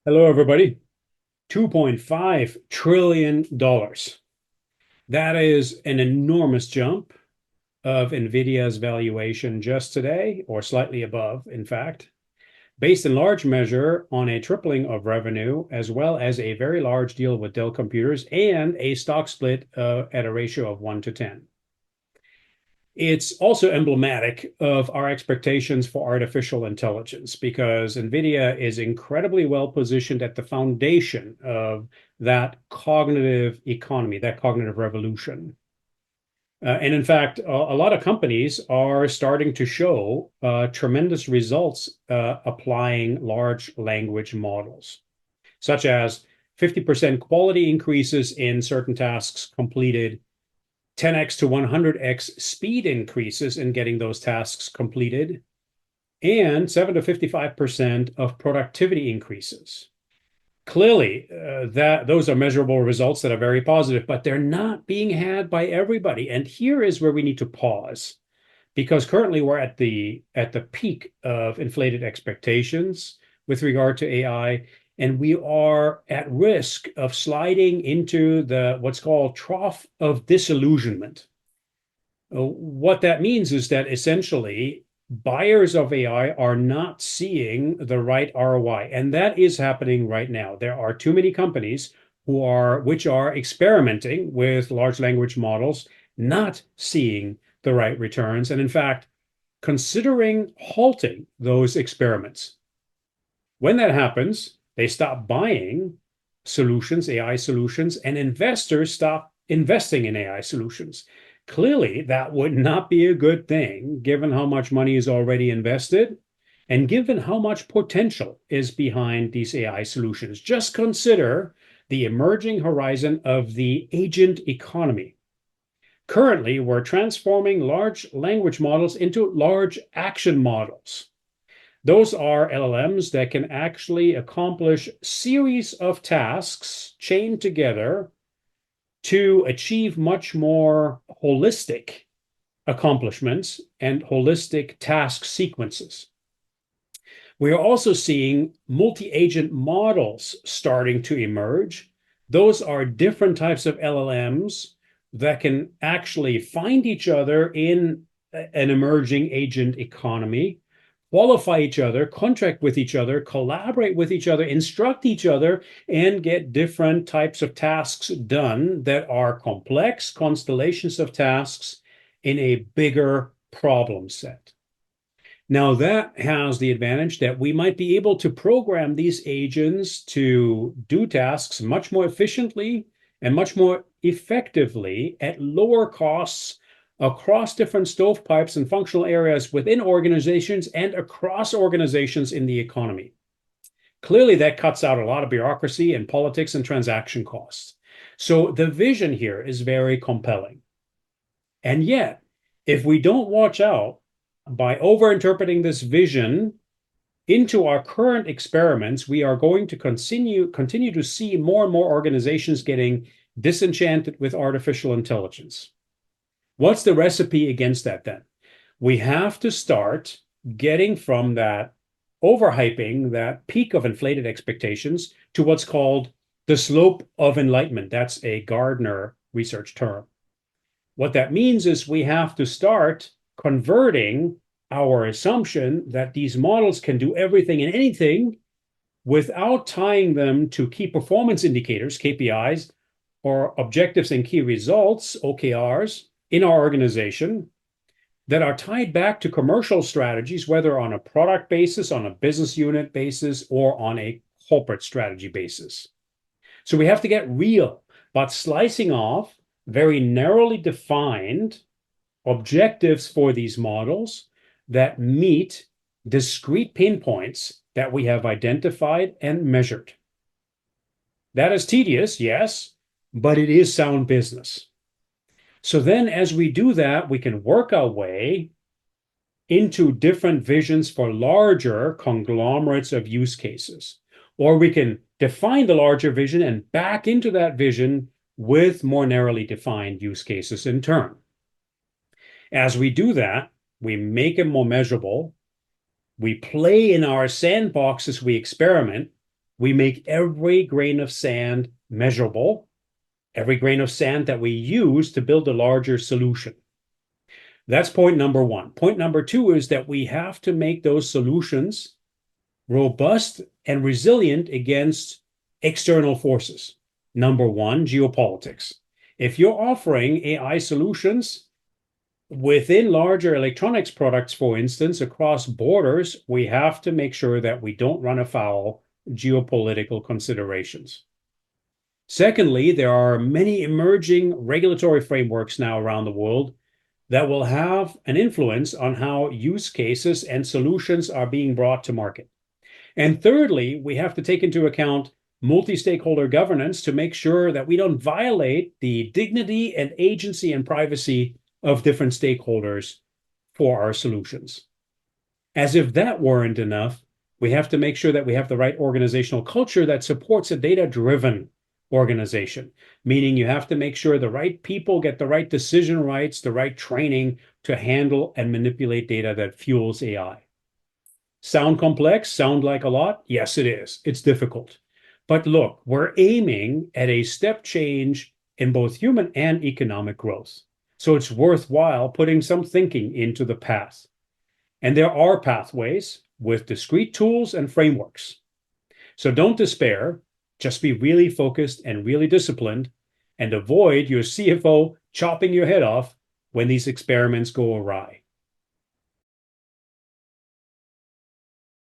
Hello, everybody. $2.5 trillion. That is an enormous jump of Nvidia's valuation just today, or slightly above, in fact, based in large measure on a tripling of revenue, as well as a very large deal with Dell Computers and a stock split at a ratio of 1 to 10. It's also emblematic of our expectations for artificial intelligence because NVIDIA is incredibly well positioned at the foundation of that cognitive economy, that cognitive revolution. And in fact, a lot of companies are starting to show tremendous results applying large language models, such as 50% quality increases in certain tasks completed, 10x to 100x speed increases in getting those tasks completed, and 7 to 55% of productivity increases. Clearly, those are measurable results that are very positive, but they're not being had by everybody. And here is where we need to pause, because currently we're at the peak of inflated expectations with regard to AI, and we are at risk of sliding into the what's called trough of disillusionment. What that means is that essentially buyers of AI are not seeing the right ROI, and that is happening right now. There are too many companies which are experimenting with large language models, not seeing the right returns, and in fact, considering halting those experiments. When that happens, they stop buying solutions, AI solutions, and investors stop investing in AI solutions. Clearly, that would not be a good thing given how much money is already invested and given how much potential is behind these AI solutions. Just consider the emerging horizon of the agent economy. Currently, we're transforming large language models into large action models. Those are LLMs that can actually accomplish series of tasks chained together to achieve much more holistic accomplishments and holistic task sequences. We are also seeing multi-agent models starting to emerge. Those are different types of LLMs that can actually find each other in an emerging agent economy, qualify each other, contract with each other, collaborate with each other, instruct each other, and get different types of tasks done that are complex constellations of tasks in a bigger problem set. Now, that has the advantage that we might be able to program these agents to do tasks much more efficiently and much more effectively at lower costs across different stovepipes and functional areas within organizations and across organizations in the economy. Clearly, that cuts out a lot of bureaucracy and politics and transaction costs. So the vision here is very compelling. And yet, if we don't watch out by overinterpreting this vision into our current experiments, we are going to continue to see more and more organizations getting disenchanted with artificial intelligence. What's the recipe against that then? We have to start getting from that overhyping, that peak of inflated expectations, to what's called the slope of enlightenment. That's a Gardner research term. What that means is we have to start converting our assumption that these models can do everything and anything without tying them to key performance indicators, KPIs, or objectives and key results, OKRs, in our organization that are tied back to commercial strategies, whether on a product basis, on a business unit basis, or on a corporate strategy basis. So we have to get real about slicing off very narrowly defined objectives for these models that meet discrete pinpoints that we have identified and measured. That is tedious, yes, but it is sound business. So then as we do that, we can work our way into different visions for larger conglomerates of use cases. Or we can define the larger vision and back into that vision with more narrowly defined use cases in turn. As we do that, we make it more measurable. We play in our sandbox as we experiment, We make every grain of sand measurable, every grain of sand that we use to build a larger solution. That's point number one. Point number two is that we have to make those solutions robust and resilient against external forces. Number one, geopolitics. If you're offering AI solutions within larger electronics products, for instance, across borders, we have to make sure that we don't run afoul geopolitical considerations. Secondly, there are many emerging regulatory frameworks now around the world that will have an influence on how use cases and solutions are being brought to market. And thirdly, we have to take into account multi-stakeholder governance to make sure that we don't violate the dignity and agency and privacy of different stakeholders for our solutions. As if that weren't enough, we have to make sure that we have the right organizational culture that supports a data-driven organization, meaning you have to make sure the right people get the right decision rights, the right training to handle and manipulate data that fuels AI. Sound complex? Sound like a lot? Yes, it is. It's difficult. But look, we're aiming at a step change in both human and economic growth. So it's worthwhile putting some thinking into the path. And there are pathways with discrete tools and frameworks. So don't despair. Just be really focused and really disciplined and avoid your CFO chopping your head off when these experiments go awry.